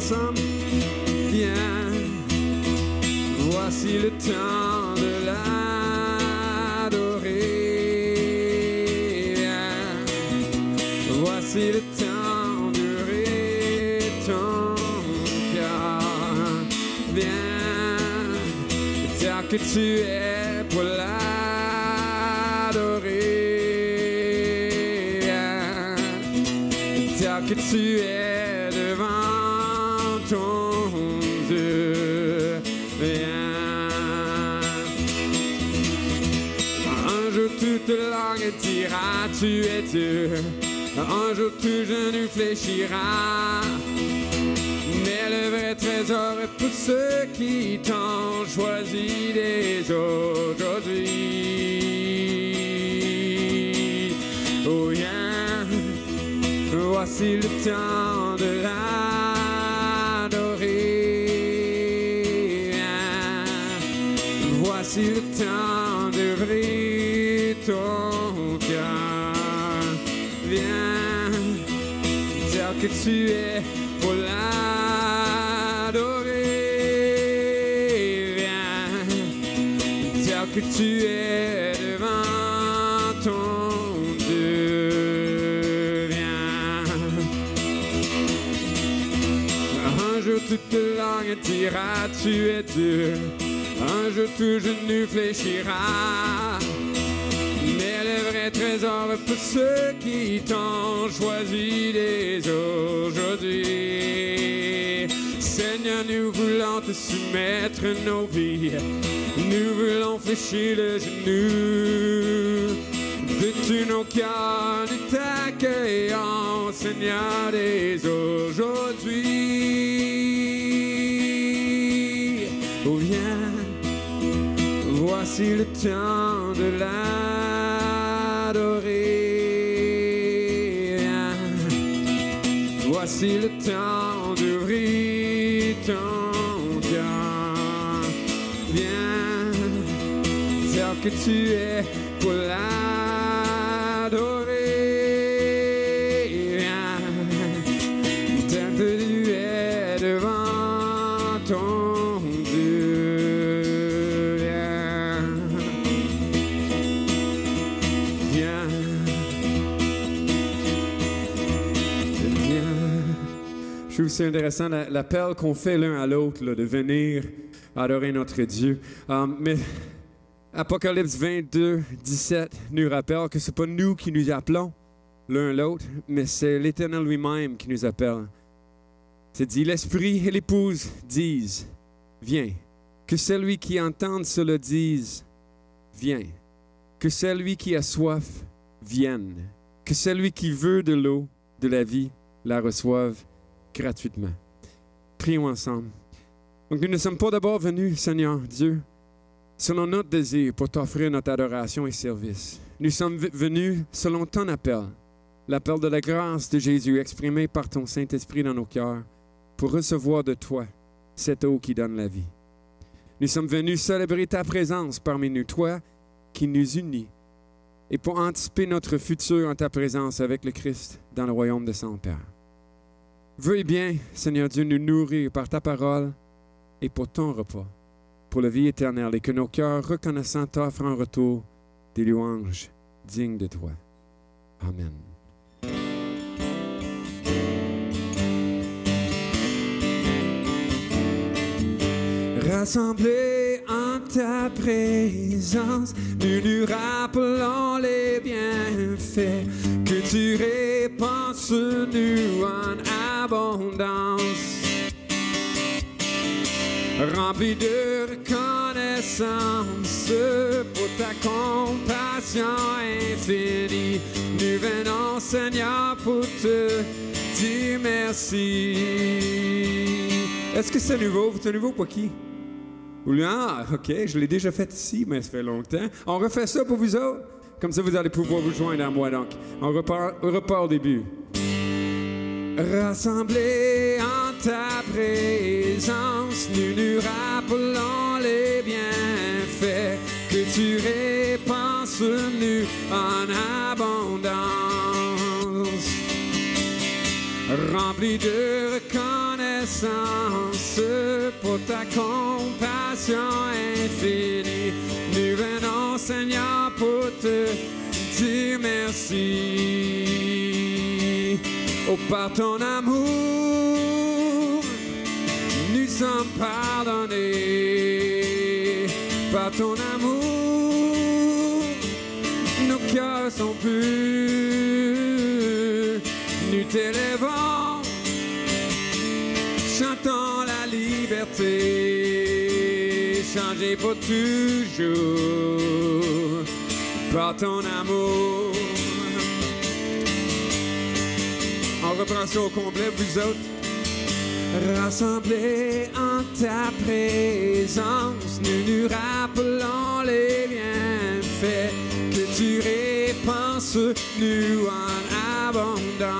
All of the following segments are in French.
ensemble. Viens, voici le temps de l'adorer. Viens, voici le temps d'ouvrir ton cœur. Viens, tel que tu es pour l'adorer. Viens, tel que tu es devant ton Dieu. Viens. Un jour toute langue dira tu es Dieu. Un jour tout genou fléchira. Mais le vrai trésor est pour ceux qui t'ont choisi dès aujourd'hui. Oh viens, voici le temps de l'adorer. Viens, voici le temps d'ouvrir ton cœur. Viens, tel que tu es pour l'adorer. Viens, tel que tu es devant ton Dieu. Viens. Un jour toute langue dira tu es Dieu. Un jour tout genou fléchira. Mais le vrai trésor est pour ceux qui t'ont choisi dès aujourd'hui. Seigneur, nous voulons te soumettre nos vies. Nous voulons fléchir le genou. De tous nos cœurs, nous t'accueillons, Seigneur, dès aujourd'hui. Oh, viens, voici le temps de l'adorer. Viens, voici le temps d'ouvrir ton cœur. Viens, tel que tu es pour l'adorer. Viens, tel que tu es devant ton Dieu. Viens, viens, viens. Je trouve c'est intéressant l'appel qu'on fait l'un à l'autre là, de venir adorer notre Dieu. Mais Apocalypse 22, 17 nous rappelle que ce n'est pas nous qui nous appelons l'un l'autre, mais c'est l'Éternel lui-même qui nous appelle. C'est dit, l'Esprit et l'Épouse disent, viens. Que celui qui entende cela dise, viens. Que celui qui a soif vienne. Que celui qui veut de l'eau, de la vie, la reçoive gratuitement. Prions ensemble. Donc nous ne sommes pas d'abord venus, Seigneur Dieu, selon notre désir pour t'offrir notre adoration et service. Nous sommes venus selon ton appel, l'appel de la grâce de Jésus exprimé par ton Saint-Esprit dans nos cœurs pour recevoir de toi cette eau qui donne la vie. Nous sommes venus célébrer ta présence parmi nous, toi qui nous unis, et pour anticiper notre futur en ta présence avec le Christ dans le royaume de son Père. Veuille bien, Seigneur Dieu, nous nourrir par ta parole et pour ton repas, pour la vie éternelle, et que nos cœurs reconnaissants t'offrent en retour des louanges dignes de toi. Amen. Rassemblés en ta présence, nous nous rappelons les bienfaits que tu répands sur nous en abondance. Remplis de reconnaissance pour ta compassion infinie, nous venons, Seigneur, pour te dire merci. Est-ce que c'est nouveau? C'est nouveau pour qui? Ah, OK, je l'ai déjà fait ici, mais ça fait longtemps. On refait ça pour vous autres? Comme ça, vous allez pouvoir vous joindre à moi, donc. On repart au début. Rassemblés en ta présence, nous nous rappelons les bienfaits que tu répands sur nous en abondance. Remplis de reconnaissance reconnaissance pour ta compassion infinie. Nous venons, Seigneur, pour te dire merci. Oh, par ton amour, nous sommes pardonnés. Par ton amour, nos cœurs sont purs. Nous t'élèvons, chantons la liberté, changé pour toujours par ton amour. On reprend ça au complet, vous autres. Rassemblés en ta présence, nous nous rappelons les bienfaits que tu répands sur nous en abondance.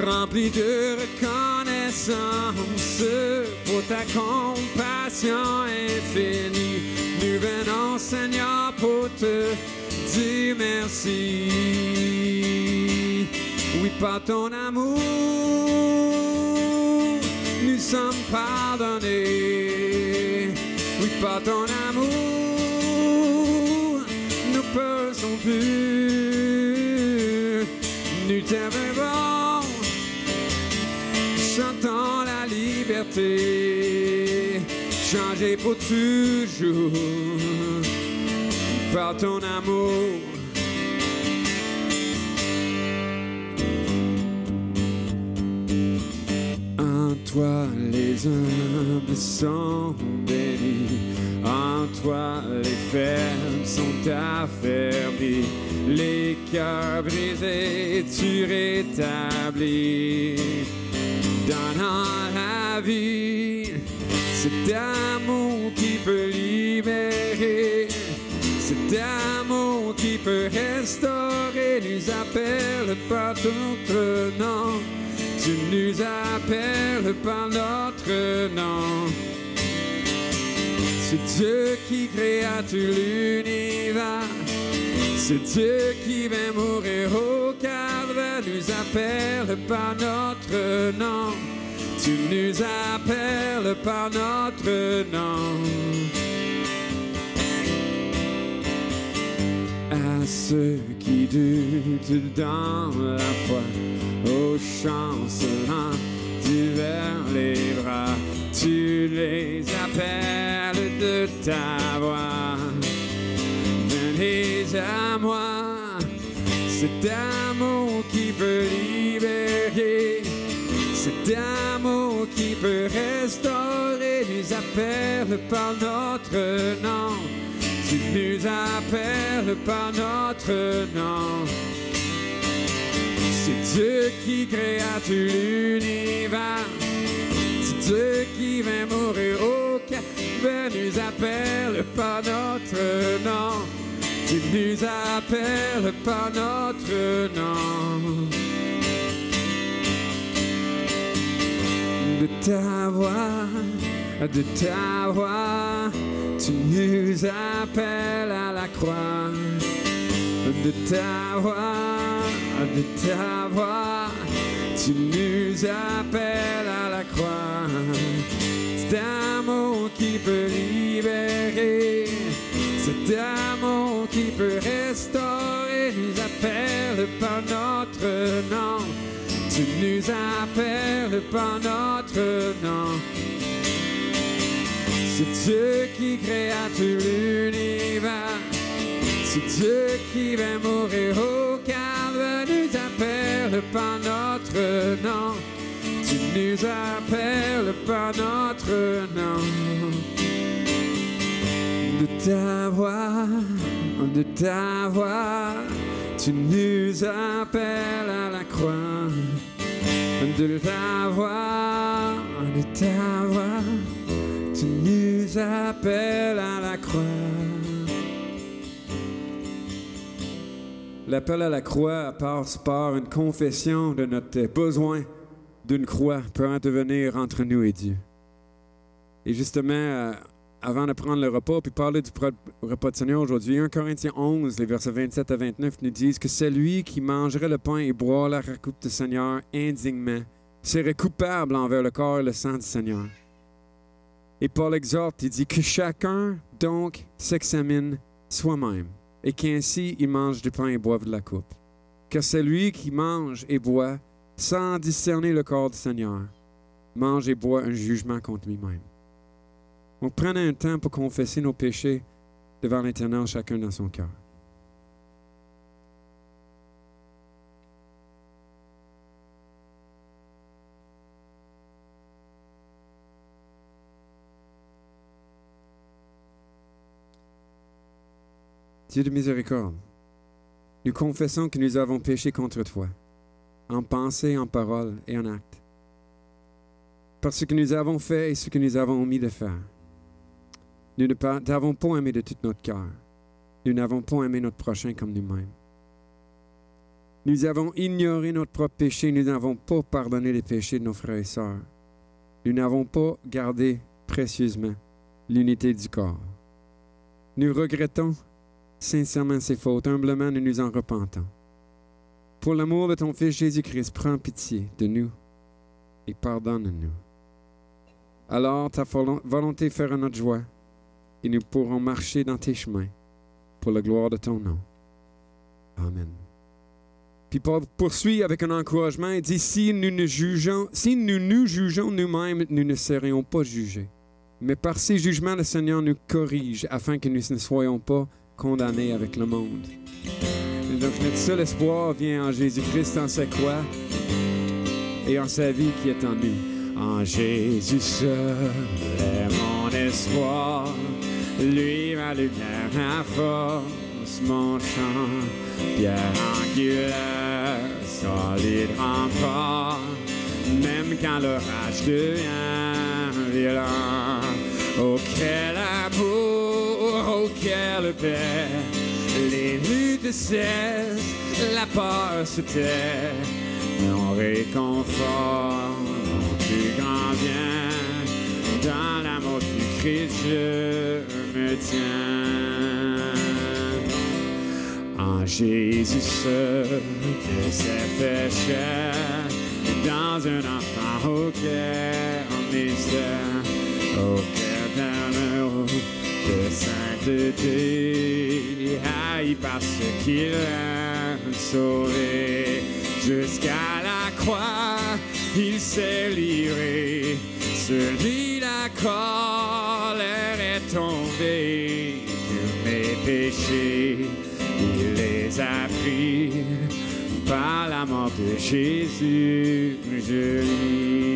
Remplis de reconnaissance pour ta compassion infinie, nous venons, Seigneur, pour te dire merci. Oui, par ton amour, nous sommes pardonnés. Oui, par ton amour, nos peurs sont pures. Nous t'aimons, chantons la liberté, changé pour toujours par ton amour. En toi les humbles sont bénis, en toi les faibles sont affermis, les cœurs brisés tu rétablis. Donnant la vie, cet amour qui peut libérer, cet amour qui peut restaurer, nous appelle par notre nom. Tu nous appelles par notre nom. C'est Dieu qui créa tout l'univers. C'est Dieu qui vint mourir au Calvaire. Nous appelle par notre nom. Tu nous appelles par notre nom. À ceux qui doutent dans la foi, aux chancelants divers les bras, tu les appelles de ta voix. Venez à moi, cet amour qui peut libérer, cet amour qui peut restaurer, nous appelle par notre nom. Tu nous appelles par notre nom. C'est Dieu qui créa tout l'univers. C'est Dieu qui vint mourir au Calvaire. Nous appelle par notre nom. Tu nous appelles par notre nom. De ta voix, tu nous appelles à la croix. De ta voix, tu nous appelles à la croix. Cet amour qui peut libérer, cet amour qui peut restaurer, nous appelle par notre nom. Tu nous appelles par notre nom. C'est Dieu qui créa tout l'univers. C'est Dieu qui vint mourir au Calvaire. Nous appelle par notre nom. Tu nous appelles par notre nom. De ta voix, tu nous appelles à la croix. De ta voix, tu nous appelles à la croix. L'appel à la croix passe par une confession de notre besoin d'une croix pour intervenir entre nous et Dieu. Et justement, avant de prendre le repas, puis parler du repas du Seigneur aujourd'hui, 1 Corinthiens 11, les versets 27 à 29 nous disent que celui qui mangerait le pain et boirait la coupe du Seigneur indignement serait coupable envers le corps et le sang du Seigneur. Et Paul exhorte, il dit que chacun donc s'examine soi-même et qu'ainsi il mange du pain et boive de la coupe. Car celui qui mange et boit sans discerner le corps du Seigneur mange et boit un jugement contre lui-même. Donc prenez un temps pour confesser nos péchés devant l'Éternel, chacun dans son cœur. Dieu de miséricorde, nous confessons que nous avons péché contre toi, en pensée, en parole et en acte, par ce que nous avons fait et ce que nous avons omis de faire. Nous ne t'avons pas aimé de tout notre cœur. Nous n'avons pas aimé notre prochain comme nous-mêmes. Nous avons ignoré notre propre péché. Nous n'avons pas pardonné les péchés de nos frères et sœurs. Nous n'avons pas gardé précieusement l'unité du corps. Nous regrettons sincèrement ces fautes. Humblement, nous nous en repentons. Pour l'amour de ton Fils Jésus-Christ, prends pitié de nous et pardonne-nous. Alors ta volonté fera notre joie et nous pourrons marcher dans tes chemins pour la gloire de ton nom. Amen. Puis Paul poursuit avec un encouragement et dit, si nous nous jugeons nous-mêmes, nous ne serions pas jugés. Mais par ces jugements, le Seigneur nous corrige afin que nous ne soyons pas condamnés avec le monde. Et donc notre seul espoir vient en Jésus-Christ, en sa croix et en sa vie qui est en nous. En Jésus seul est mon espoir, lui ma lumière, ma force, mon chant, pierre angulaire, solide rempart, même quand l'orage devient violent. Oh quel amour, oh quelle paix, les luttes cessent, la peur se tait, mon réconfort, mon plus grand bien, dans l'amour du Christ je me tiens. En Jésus seul que s'est fait chair, dans un enfant au cœur en mystère, au cœur d'un de sainteté, haï par ce qu'il a sauvé. Jusqu'à la croix, il s'est livré, sur lui la colère est tombée. Tous mes péchés, il les a pris, par la mort de Jésus, je lis.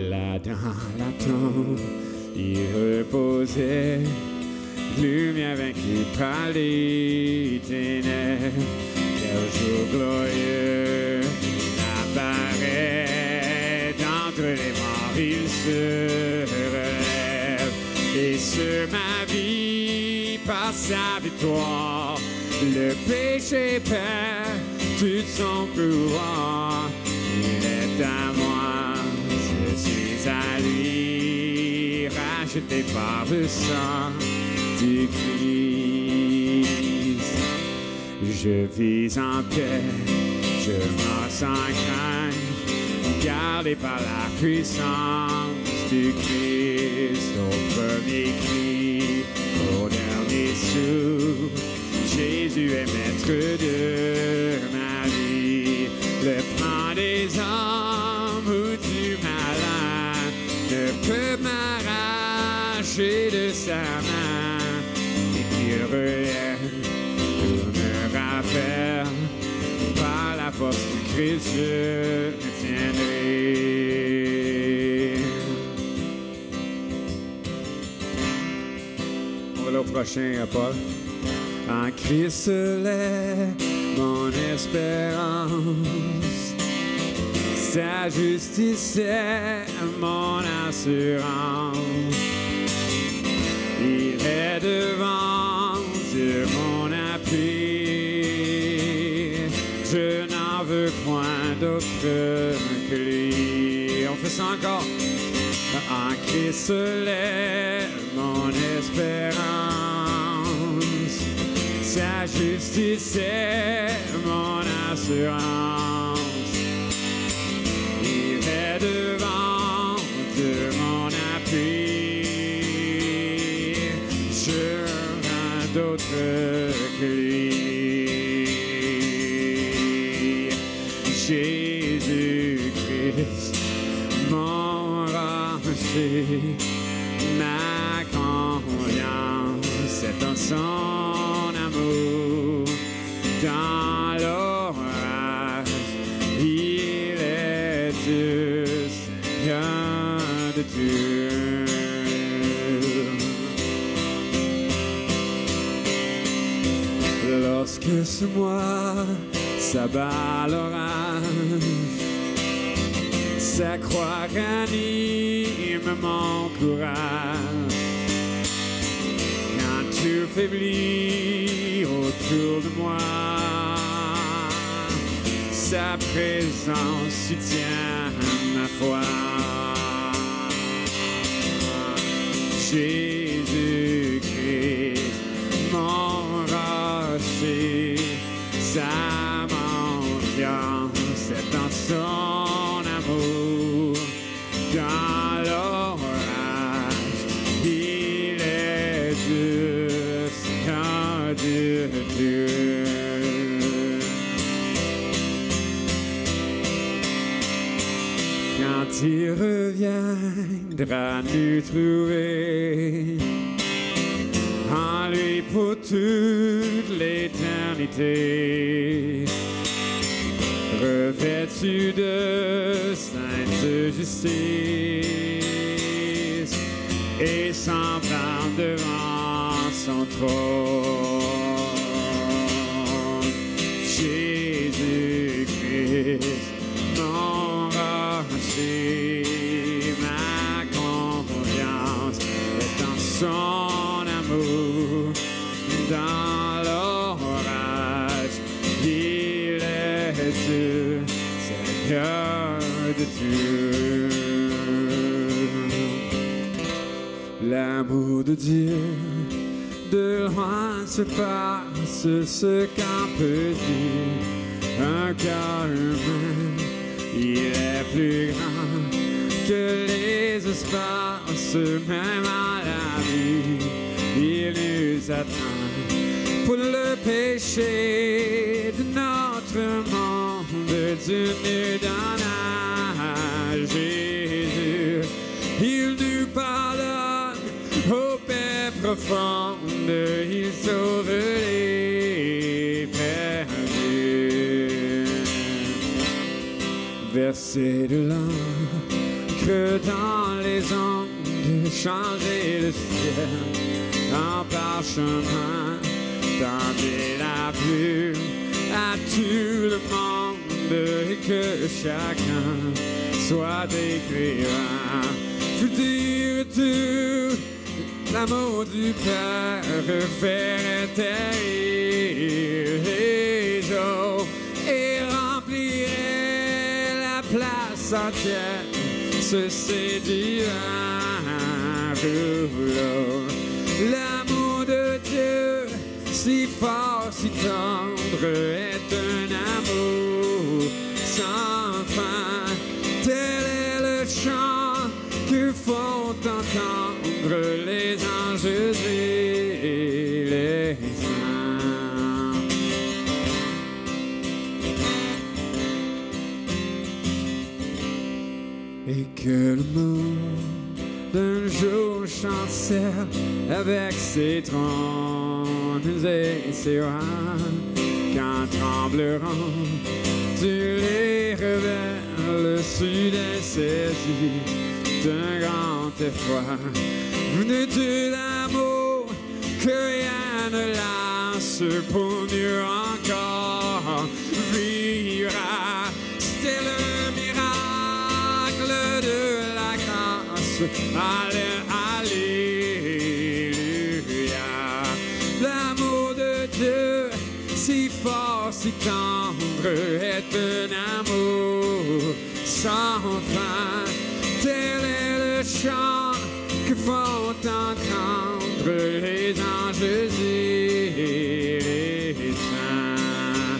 Là dans la tombe, il reposait, lumière vaincue par les ténèbres. Quel jour glorieux, il apparaît, d'entre les morts il se relève, et sur ma vie, par sa victoire, le péché perd tout son pouvoir. Il est à moi, je suis à lui, racheté par le sang du Christ. Je vis en paix, je marche sans crainte, gardé par la puissance du Christ. Au premier cri, au dernier souffle, Jésus est maître de ma vie. Le plan des hommes ou du malin ne peut m'arracher de sa main, et qu'il relève pour me rappelle, par la force du Christ je me tiendrai. On va aller au prochain, Paul. En Christ l'est mon espérance, sa justice est mon assurance. Il est devant sur mon appui, je je n'en veux point d'autre que lui. On fait ça encore. En Christ l'est mon espérance, sa justice est mon assurance. Il est devant de mon appui, je n'ai d'autre que lui. Jésus-Christ, mon rocher, ma confiance est en son amour. Dans l'orage, il est Dieu, Seigneur de Dieu. Lorsque sur moi s'abat l'orage, sa croix ranime mon courage. Quand tout faiblit autour de moi, sa présence soutient ma foi. Jésus-Christ, mon rocher, sa confiance est en son amour. Dans l'orage, il est Dieu, Seigneur de Dieu. Quand il reviendra nous trouver, en lui pour toute l'éternité, revêtu de sainte justice et semblant devant son trône. Jésus-Christ, mon rocher, ma confiance est en son amour. Dans l'orage, il est Dieu, Seigneur de Dieu. L'amour de Dieu, de loin se passe ce qu'un peut dire. Un cœur humain, il est plus grand que les espaces, même à la vie. Il nous attend pour le péché de notre monde. Dieu nous donne à Jésus. Il nous pardonne aux paix profondes. Il sauve les perdus. Verser de l'encre dans les ondes, changer le ciel en parchemin, tendez la plume à tout le monde et que chacun soit écrivain. Je veux dire tout l'amour du Père fait taire les eaux et remplirait la place entière. C'est divin rouleau. L'amour de Dieu, si fort, si tendre, est un amour sans fin. Tel est le chant que font entendre les anges et les saints. Et que le monde d'un jour chancelle avec ses trônes et ses rois, quand trembleront tous les rebelles, sud est saisi d'un grand effroi. Venez de l'amour que rien ne lasse, pour nous encore vivra. C'est le miracle de la grâce. Alléluia. L'amour de Dieu, si fort, si tendre, c'est un amour sans fin. Tel est le chant que font entendre les anges et les saints.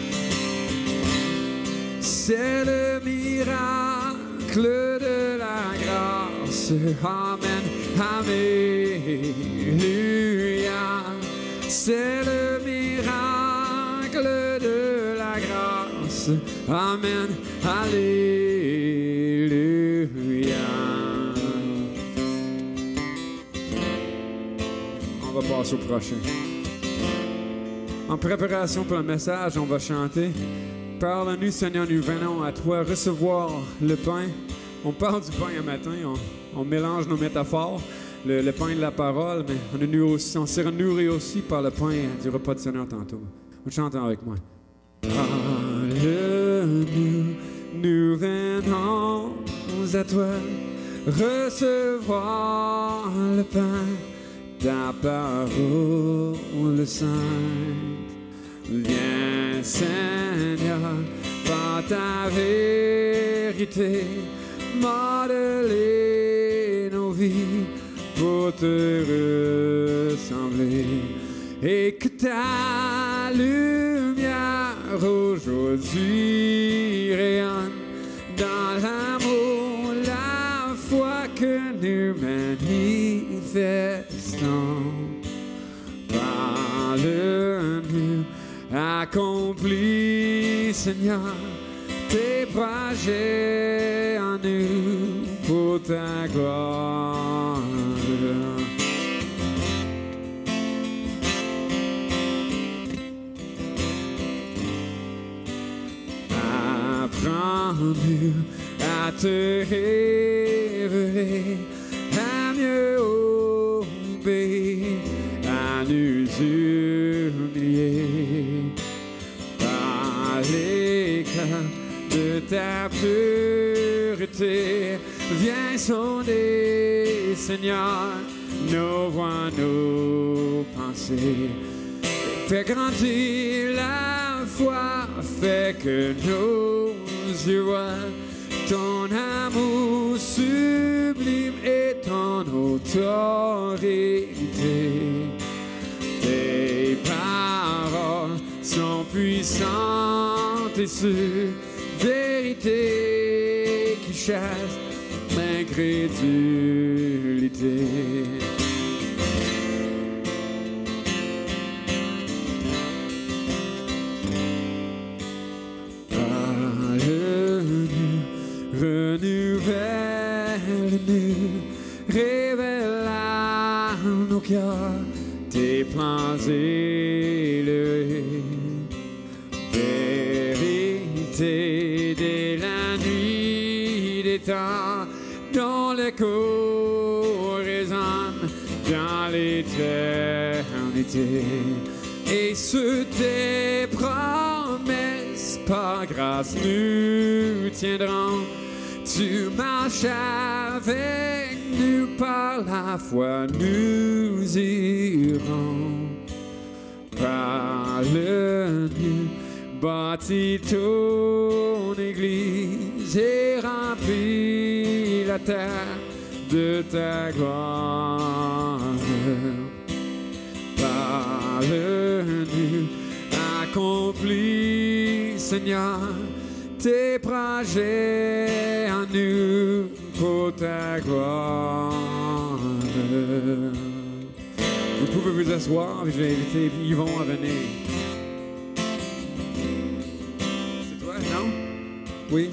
C'est le miracle de la grâce. Amen, Alléluia. C'est le miracle de la grâce. Amen, Alléluia. On va passer au prochain. En préparation pour le message, on va chanter. Parle-nous, Seigneur, nous venons à toi recevoir le pain. On parle du pain un matin, on mélange nos métaphores, le pain de la parole, mais on s'est nourri aussi par le pain du repas du Seigneur tantôt. On chante avec moi. Parle-nous, nous venons à toi recevoir le pain, ta parole sainte. Viens, Seigneur, par ta vérité, modeler nos vies pour te ressembler. Et que ta lumière aujourd'hui rayonne dans l'amour, la foi que nous manifestons. Parle-nous, accomplis, Seigneur, tes projets en nous pour ta gloire. Apprends-nous à te révéler, à mieux obéir, à nous humilier par l'éclat de ta pureté. Viens sonder, Seigneur, nos voix, nos pensées. Fais grandir la foi, fais que nos yeux voient ton amour sublime et ton autorité. Tes paroles sont puissantes et sûres, vérité qui chasse l'incrédulité. Parle-nous, renouvelle-nous, révèle à nos cœurs tes plans élevés. Vérité dès la nuit des temps, dont l'écho résonne dans l'éternité. Et sur tes promesses, par grâce, nous tiendrons. Tu marches avec nous, par la foi, nous irons. Parle-nous, bâtis ton église et remplis la terre de ta gloire. Parle-nous, accomplis, Seigneur, tes projets en nous pour ta gloire. Vous pouvez vous asseoir, je vais inviter Yvon à venir. C'est toi, non? Oui?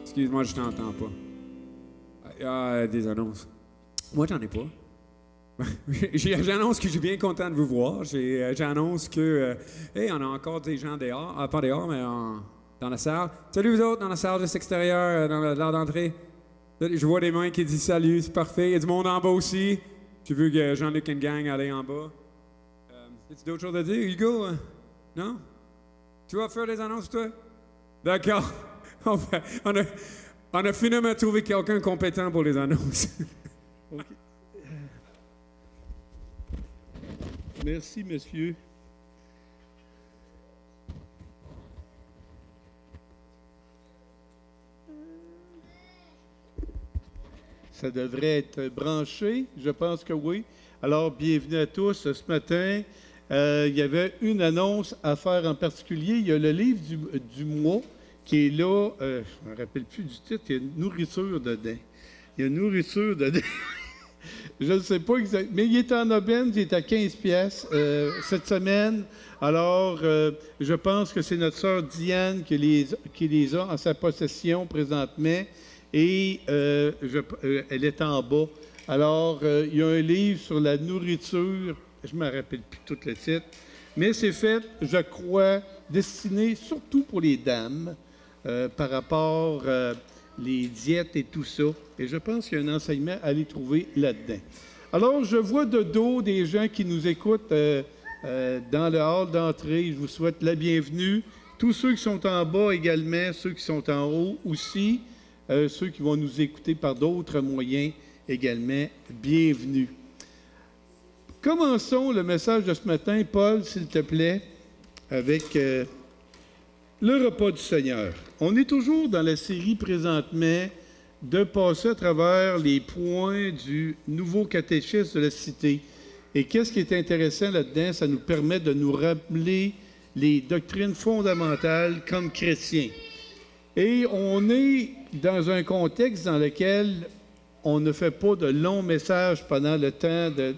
Excuse-moi, je t'entends pas. Des annonces. Moi, j'en ai pas. J'annonce que je suis bien content de vous voir. J'annonce que, hey, on a encore des gens dehors, pas dehors, mais dans la salle. Salut vous autres, dans la salle juste extérieure, dans l'heure d'entrée. Je vois des mains qui disent salut, c'est parfait. Il y a du monde en bas aussi. J'ai vu que Jean-Luc et une gang aller en bas. As-tu d'autres choses à dire, Hugo? Non? Tu vas faire les annonces, toi? D'accord. On a finalement trouvé quelqu'un compétent pour les annonces. Okay. Merci, monsieur. Ça devrait être branché, je pense que oui. Alors, bienvenue à tous. Ce matin, il y avait une annonce à faire en particulier. Il y a le livre du mois qui est là. Je ne me rappelle plus du titre. Il y a une nourriture dedans. Il y a une nourriture dedans. Je ne sais pas exactement. Mais il est en aubaine, il est à 15 pièces cette semaine. Alors, je pense que c'est notre sœur Diane qui les a en sa possession présentement. Et elle est en bas. Alors, il y a un livre sur la nourriture. Je ne me rappelle plus tout le titre. Mais c'est fait, je crois, destiné surtout pour les dames par rapport les diètes et tout ça. Et je pense qu'il y a un enseignement à aller trouver là-dedans. Alors, je vois de dos des gens qui nous écoutent dans le hall d'entrée. Je vous souhaite la bienvenue. Tous ceux qui sont en bas également, ceux qui sont en haut aussi, ceux qui vont nous écouter par d'autres moyens également, bienvenue. Commençons le message de ce matin, Paul, s'il te plaît, avec le repas du Seigneur. On est toujours dans la série présentement de passer à travers les points du nouveau catéchisme de la Cité. Et qu'est-ce qui est intéressant là-dedans? Ça nous permet de nous rappeler les doctrines fondamentales comme chrétiens. Et on est dans un contexte dans lequel on ne fait pas de longs messages pendant le temps de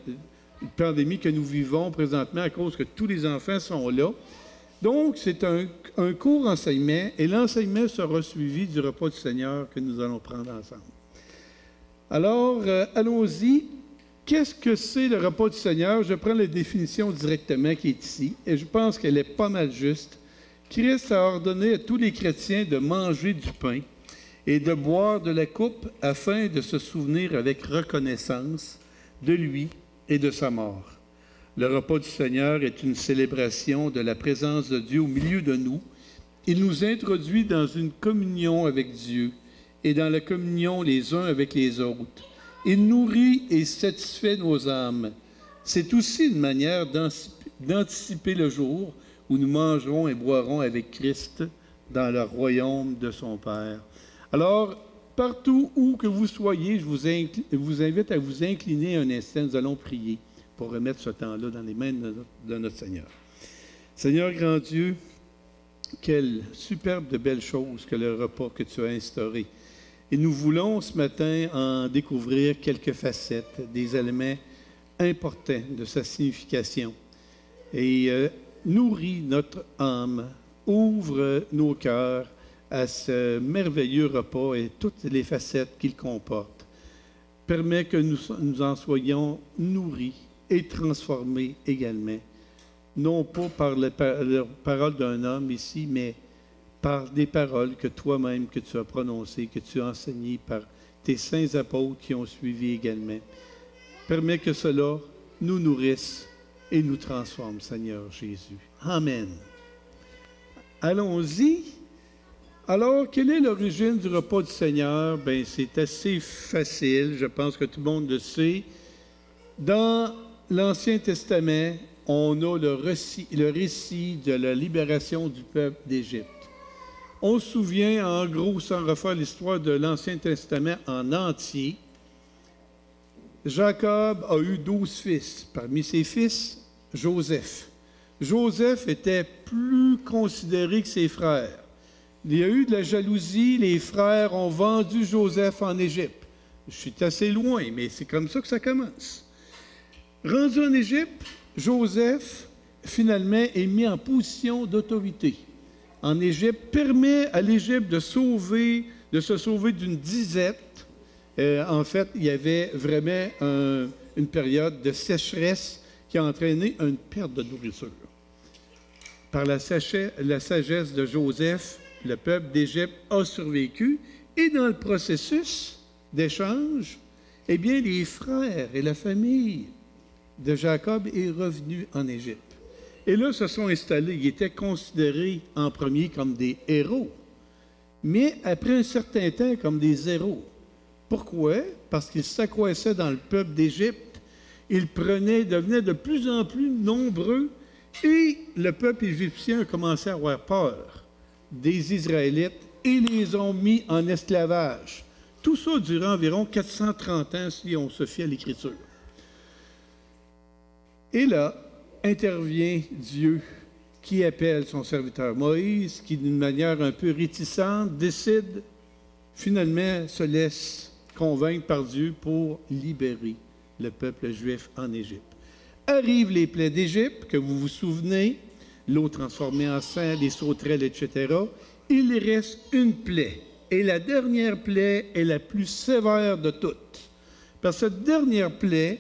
pandémie que nous vivons présentement à cause que tous les enfants sont là. Donc, c'est un court enseignement et l'enseignement sera suivi du repas du Seigneur que nous allons prendre ensemble. Alors, allons-y. Qu'est-ce que c'est le repas du Seigneur? Je prends la définition directement qui est ici et je pense qu'elle est pas mal juste. Christ a ordonné à tous les chrétiens de manger du pain et de boire de la coupe afin de se souvenir avec reconnaissance de lui et de sa mort. Le repas du Seigneur est une célébration de la présence de Dieu au milieu de nous. Il nous introduit dans une communion avec Dieu et dans la communion les uns avec les autres. Il nourrit et satisfait nos âmes. C'est aussi une manière d'anticiper le jour où nous mangerons et boirons avec Christ dans le royaume de son Père. Alors, partout où que vous soyez, je vous invite à vous incliner un instant. Nous allons prier pour remettre ce temps-là dans les mains de notre Seigneur. Seigneur grand Dieu, quelle superbe de belles choses que le repas que tu as instauré. Et nous voulons ce matin en découvrir quelques facettes, des éléments importants de sa signification. Et nourris notre âme, ouvre nos cœurs à ce merveilleux repas et toutes les facettes qu'il comporte. Permets que nous en soyons nourris et transformés également, non pas par la parole d'un homme ici, mais par des paroles que toi-même que tu as prononcées, que tu as enseignées par tes saints apôtres qui ont suivi également. Permets que cela nous nourrisse et nous transforme, Seigneur Jésus. Amen. Allons-y. Alors, quelle est l'origine du repas du Seigneur? Bien, c'est assez facile, je pense que tout le monde le sait. Dans l'Ancien Testament, on a le récit de la libération du peuple d'Égypte. On se souvient, en gros, sans refaire l'histoire de l'Ancien Testament en entier, Jacob a eu 12 fils. Parmi ses fils, Joseph. Joseph était plus considéré que ses frères. Il y a eu de la jalousie, les frères ont vendu Joseph en Égypte. Je suis assez loin, mais c'est comme ça que ça commence. Rendu en Égypte, Joseph, finalement, est mis en position d'autorité. En Égypte, permet à l'Égypte de se sauver d'une disette. En fait, il y avait vraiment une période de sécheresse qui a entraîné une perte de nourriture. Par la sagesse de Joseph, le peuple d'Égypte a survécu et dans le processus d'échange, eh bien, les frères et la famille de Jacob est revenu en Égypte. Et là, se sont installés. Ils étaient considérés en premier comme des héros, mais après un certain temps comme des zéros. Pourquoi? Parce qu'ils s'accroissaient dans le peuple d'Égypte. Ils devenaient de plus en plus nombreux et le peuple égyptien a commencé à avoir peur des Israélites et les ont mis en esclavage. Tout ça durant environ 430 ans, si on se fie à l'Écriture. Et là, intervient Dieu qui appelle son serviteur Moïse, qui d'une manière un peu réticente décide, finalement, se laisse convaincre par Dieu pour libérer le peuple juif en Égypte. Arrivent les plaies d'Égypte, que vous vous souvenez, l'eau transformée en sang, les sauterelles, etc. Il reste une plaie. Et la dernière plaie est la plus sévère de toutes. Parce que cette dernière plaie,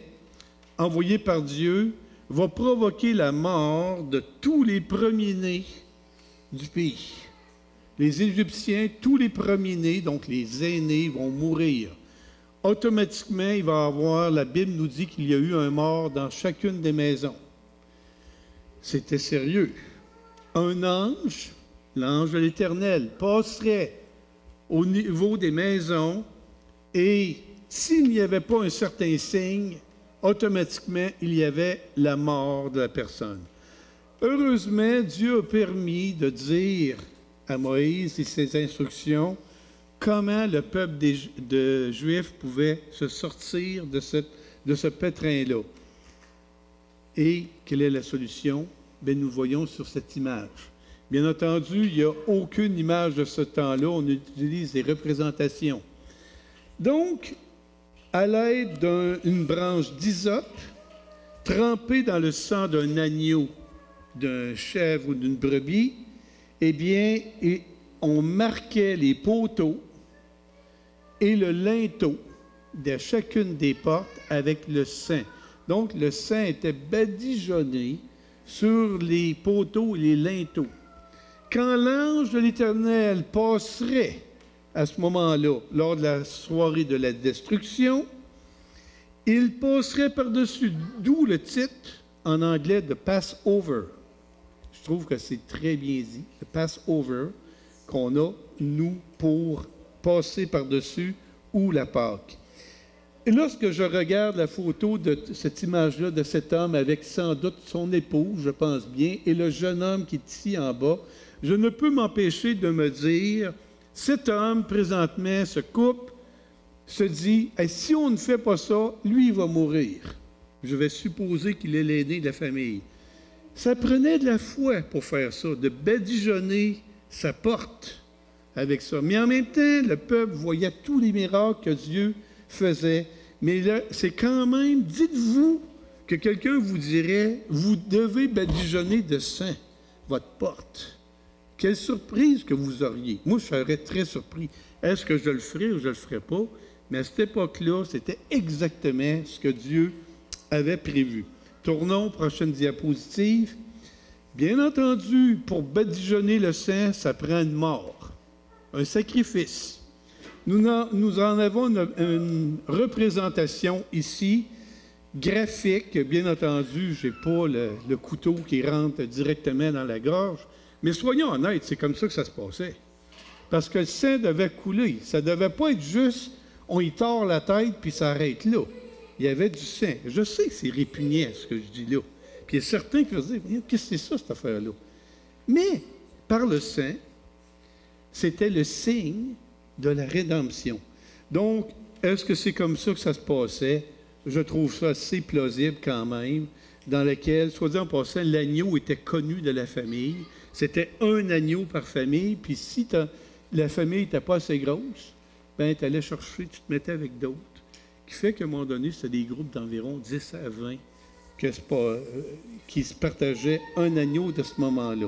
envoyée par Dieu, va provoquer la mort de tous les premiers-nés du pays. Les Égyptiens, tous les premiers-nés, donc les aînés, vont mourir. Automatiquement, il va y avoir, la Bible nous dit qu'il y a eu un mort dans chacune des maisons. C'était sérieux. Un ange, l'ange de l'Éternel, passerait au niveau des maisons et s'il n'y avait pas un certain signe, automatiquement, il y avait la mort de la personne. Heureusement, Dieu a permis de dire à Moïse et ses instructions comment le peuple de Juifs pouvait se sortir de ce pétrin-là. Et quelle est la solution? Bien, nous le voyons sur cette image. Bien entendu, il n'y a aucune image de ce temps-là. On utilise des représentations. Donc, à l'aide d'une branche d'hysope, trempée dans le sang d'un agneau, d'un chèvre ou d'une brebis, eh bien, on marquait les poteaux et le linteau de chacune des portes avec le sang. Donc, le sang était badigeonné sur les poteaux et les linteaux. Quand l'ange de l'Éternel passerait à ce moment-là, lors de la soirée de la destruction, il passerait par-dessus, d'où le titre en anglais de Passover. Je trouve que c'est très bien dit, le Passover, qu'on a, nous, pour passer par-dessus, ou la Pâque. Et lorsque je regarde la photo de cette image-là de cet homme avec sans doute son épouse, je pense bien, et le jeune homme qui est ici en bas, je ne peux m'empêcher de me dire, cet homme, présentement, se coupe, se dit, hey, si on ne fait pas ça, lui, il va mourir. Je vais supposer qu'il est l'aîné de la famille. Ça prenait de la foi pour faire ça, de badigeonner sa porte avec ça. Mais en même temps, le peuple voyait tous les miracles que Dieu faisait. Mais là, c'est quand même, dites-vous que quelqu'un vous dirait, vous devez badigeonner de sang votre porte. Quelle surprise que vous auriez. Moi, je serais très surpris. Est-ce que je le ferais ou je ne le ferais pas? Mais à cette époque-là, c'était exactement ce que Dieu avait prévu. Tournons, prochaine diapositive. Bien entendu, pour badigeonner le sang, ça prend une mort, un sacrifice. Nous en avons une représentation ici, graphique. Bien entendu, je n'ai pas le couteau qui rentre directement dans la gorge. Mais soyons honnêtes, c'est comme ça que ça se passait. Parce que le sang devait couler. Ça ne devait pas être juste, on y tord la tête puis ça arrête là. Il y avait du sang. Je sais que c'est répugnant ce que je dis là. Puis il y a certains qui vont se dire, qu'est-ce que c'est ça, cette affaire-là? Mais, par le sang, c'était le signe de la rédemption. Donc, est-ce que c'est comme ça que ça se passait? Je trouve ça assez plausible quand même, dans lequel, soit dit en passant, l'agneau était connu de la famille. C'était un agneau par famille, puis si la famille n'était pas assez grosse, ben tu allais chercher, tu te mettais avec d'autres. Qui fait qu'à un moment donné, c'était des groupes d'environ 10 à 20 qui se partageaient un agneau de ce moment-là.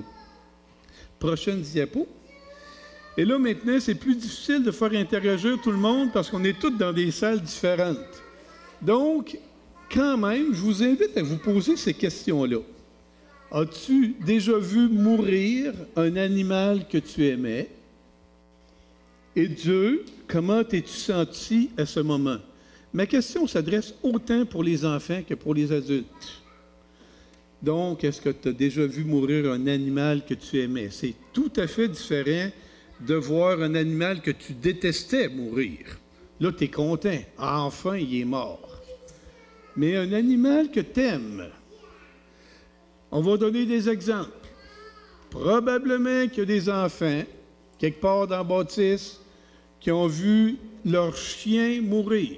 Prochaine diapo. Et là, maintenant, c'est plus difficile de faire interagir tout le monde parce qu'on est tous dans des salles différentes. Donc, quand même, je vous invite à vous poser ces questions-là. As-tu déjà vu mourir un animal que tu aimais? Et deux, comment t'es-tu senti à ce moment? Ma question s'adresse autant pour les enfants que pour les adultes. Donc, est-ce que tu as déjà vu mourir un animal que tu aimais? C'est tout à fait différent de voir un animal que tu détestais mourir. Là, tu es content. Ah, enfin, il est mort. Mais un animal que tu aimes, on va donner des exemples. Probablement qu'il y a des enfants, quelque part dans la bâtisse, qui ont vu leur chien mourir,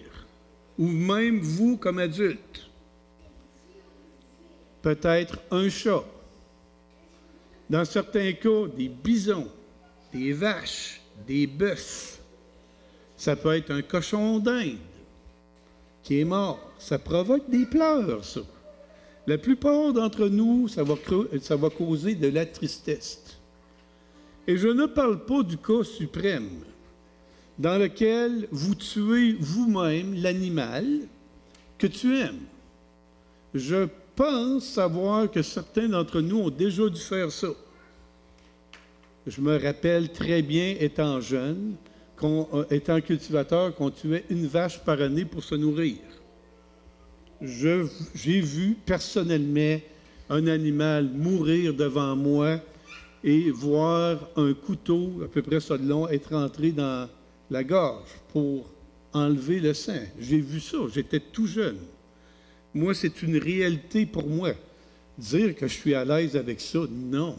ou même vous comme adulte. Peut-être un chat. Dans certains cas, des bisons, des vaches, des bœufs. Ça peut être un cochon d'Inde qui est mort. Ça provoque des pleurs, ça. La plupart d'entre nous, ça va causer de la tristesse. Et je ne parle pas du cas suprême, dans lequel vous tuez vous-même l'animal que tu aimes. Je pense savoir que certains d'entre nous ont déjà dû faire ça. Je me rappelle très bien, étant jeune, étant cultivateur, qu'on tuait une vache par année pour se nourrir. J'ai vu personnellement un animal mourir devant moi et voir un couteau, à peu près ça de long, être rentré dans la gorge pour enlever le sang. J'ai vu ça, j'étais tout jeune. Moi, c'est une réalité pour moi. Dire que je suis à l'aise avec ça, non.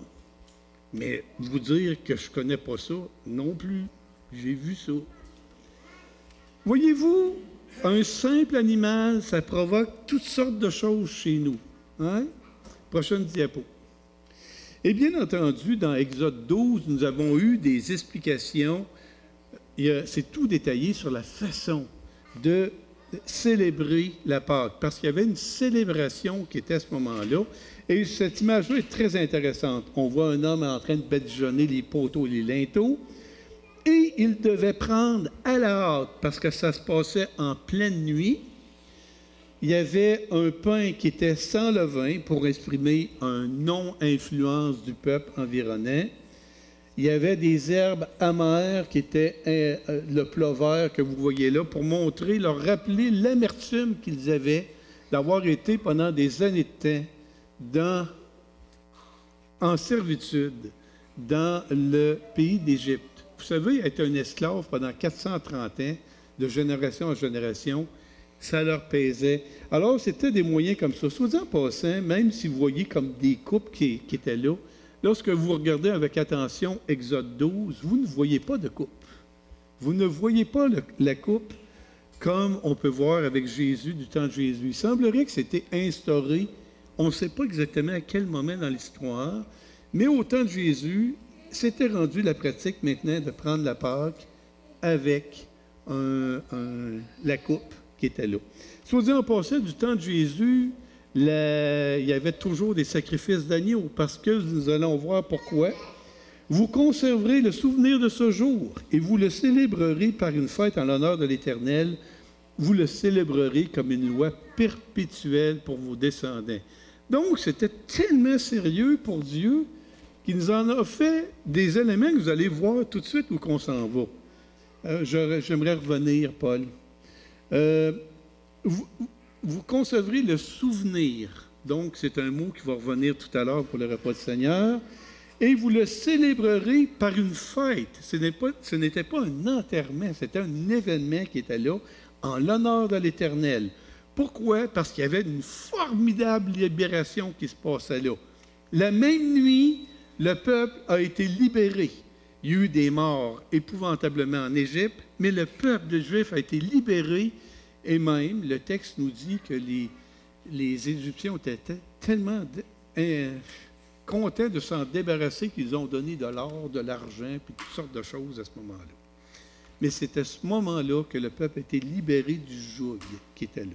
Mais vous dire que je ne connais pas ça, non plus. J'ai vu ça. Voyez-vous, un simple animal, ça provoque toutes sortes de choses chez nous. Hein? Prochaine diapo. Et bien entendu, dans Exode 12, nous avons eu des explications. C'est tout détaillé sur la façon de célébrer la Pâque, parce qu'il y avait une célébration qui était à ce moment-là. Et cette image-là est très intéressante. On voit un homme en train de badigeonner les poteaux et les linteaux. Et il devait prendre à la hâte, parce que ça se passait en pleine nuit. Il y avait un pain qui était sans levain pour exprimer une non-influence du peuple environnant. Il y avait des herbes amères qui étaient le plat vert que vous voyez là pour montrer, leur rappeler l'amertume qu'ils avaient d'avoir été pendant des années de temps en servitude dans le pays d'Égypte. Vous savez, être un esclave pendant 430 ans, de génération en génération, ça leur pesait. Alors, c'était des moyens comme ça. Soit dit en passant, même si vous voyez comme des coupes qui étaient là, lorsque vous regardez avec attention Exode 12, vous ne voyez pas de coupe. Vous ne voyez pas la coupe comme on peut voir avec Jésus, du temps de Jésus. Il semblerait que c'était instauré, on ne sait pas exactement à quel moment dans l'histoire, mais au temps de Jésus, c'était rendu la pratique maintenant de prendre la Pâque avec la coupe qui était là. Soit dit en passant, du temps de Jésus, il y avait toujours des sacrifices d'agneaux, parce que nous allons voir pourquoi. Vous conserverez le souvenir de ce jour, et vous le célébrerez par une fête en l'honneur de l'Éternel. Vous le célébrerez comme une loi perpétuelle pour vos descendants. Donc, c'était tellement sérieux pour Dieu qu'il nous en a fait des éléments que vous allez voir tout de suite où qu'on s'en va. J'aimerais revenir, Paul. Vous concevrez le souvenir. Donc, c'est un mot qui va revenir tout à l'heure pour le repas du Seigneur. Et vous le célébrerez par une fête. Ce n'était pas un enterrement, c'était un événement qui était là en l'honneur de l'Éternel. Pourquoi? Parce qu'il y avait une formidable libération qui se passait là. La même nuit, le peuple a été libéré. Il y a eu des morts épouvantablement en Égypte, mais le peuple de Juifs a été libéré. Et même, le texte nous dit que les Égyptiens étaient tellement contents de s'en débarrasser qu'ils ont donné de l'or, de l'argent, puis toutes sortes de choses à ce moment-là. Mais c'est à ce moment-là que le peuple a été libéré du joug qui était là.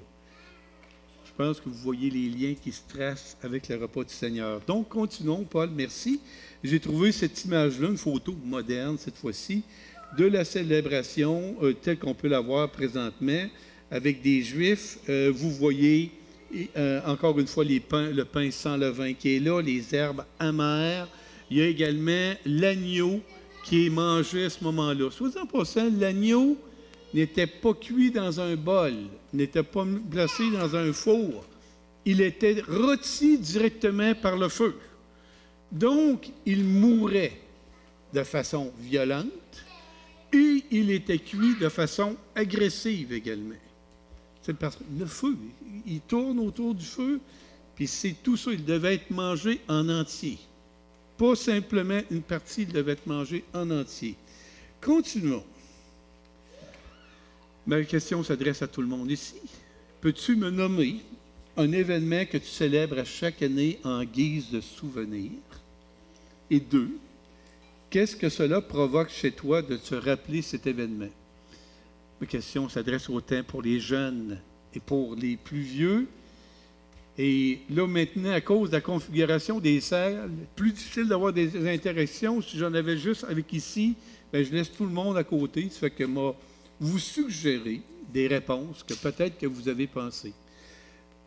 Je pense que vous voyez les liens qui se tracent avec le repas du Seigneur. Donc, continuons, Paul, merci. J'ai trouvé cette image-là, une photo moderne cette fois-ci, de la célébration telle qu'on peut la voir présentement, avec des Juifs. Vous voyez, encore une fois, le pain sans levain qui est là, les herbes amères. Il y a également l'agneau qui est mangé à ce moment-là. Soit en passant, l'agneau n'était pas cuit dans un bol, n'était pas placé dans un four. Il était rôti directement par le feu. Donc, il mourait de façon violente et il était cuit de façon agressive également. C'est parce que le feu, il tourne autour du feu, puis c'est tout ça, il devait être mangé en entier. Pas simplement une partie, il devait être mangé en entier. Continuons. Ma question s'adresse à tout le monde ici. Peux-tu me nommer un événement que tu célèbres à chaque année en guise de souvenir? Et 2, qu'est-ce que cela provoque chez toi de te rappeler cet événement? Ma question s'adresse autant pour les jeunes et pour les plus vieux. Et là, maintenant, à cause de la configuration des salles, plus difficile d'avoir des interactions. Si j'en avais juste avec ici, bien, je laisse tout le monde à côté. Ça fait que moi, vous suggérez des réponses que peut-être que vous avez pensées.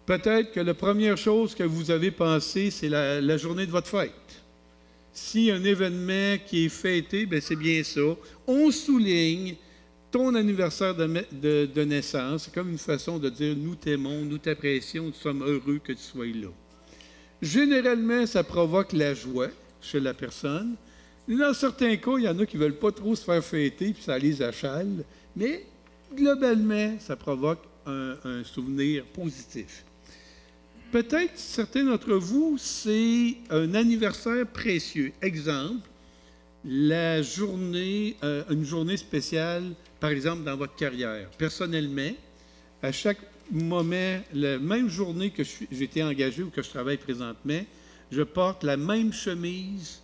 Peut-être que la première chose que vous avez pensée, c'est la journée de votre fête. Si un événement qui est fêté, bien, c'est bien ça. On souligne ton anniversaire de naissance. C'est comme une façon de dire « nous t'aimons, nous t'apprécions, nous sommes heureux que tu sois là ». Généralement, ça provoque la joie chez la personne. Dans certains cas, il y en a qui ne veulent pas trop se faire fêter, puis ça les achale. Mais globalement, ça provoque un souvenir positif. Peut-être certains d'entre vous, c'est un anniversaire précieux. Exemple, une journée spéciale, par exemple, dans votre carrière. Personnellement, à chaque moment, la même journée que j'ai été engagé ou que je travaille présentement, je porte la même chemise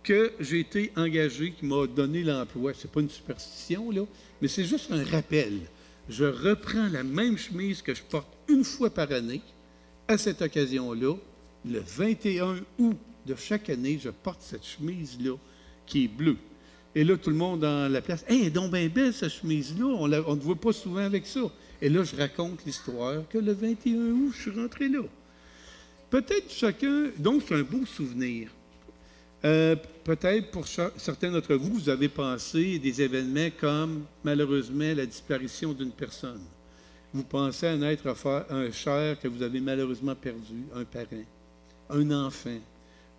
que j'ai été engagé, qui m'a donné l'emploi. Ce n'est pas une superstition, là, mais c'est juste un rappel. Je reprends la même chemise que je porte une fois par année. À cette occasion-là, le 21 août de chaque année, je porte cette chemise-là qui est bleue. Et là, tout le monde dans la place, « Hey, elle est donc bien belle, cette chemise-là, on ne te voit pas souvent avec ça. » Et là, je raconte l'histoire que le 21 août, je suis rentré là. Peut-être chacun, donc c'est un beau souvenir. Peut-être pour certains d'entre vous, vous avez pensé des événements comme, malheureusement, la disparition d'une personne. Vous pensez à un cher que vous avez malheureusement perdu, un parent, un enfant,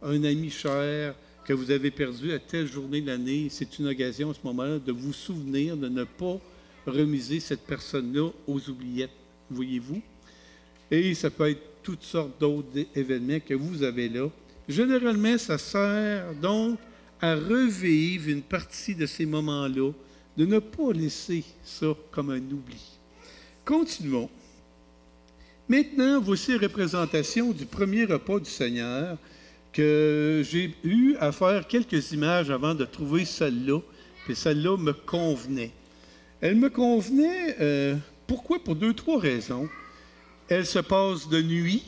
un ami cher que vous avez perdu à telle journée de l'année. C'est une occasion à ce moment-là de vous souvenir, de ne pas remiser cette personne-là aux oubliettes, voyez-vous. Et ça peut être toutes sortes d'autres événements que vous avez là. Généralement, ça sert donc à revivre une partie de ces moments-là, de ne pas laisser ça comme un oubli. Continuons. Maintenant, voici la représentation du premier repas du Seigneur, que j'ai eu à faire quelques images avant de trouver celle-là, puis celle-là me convenait. Elle me convenait, pourquoi? Pour 2-3 raisons. Elle se passe de nuit.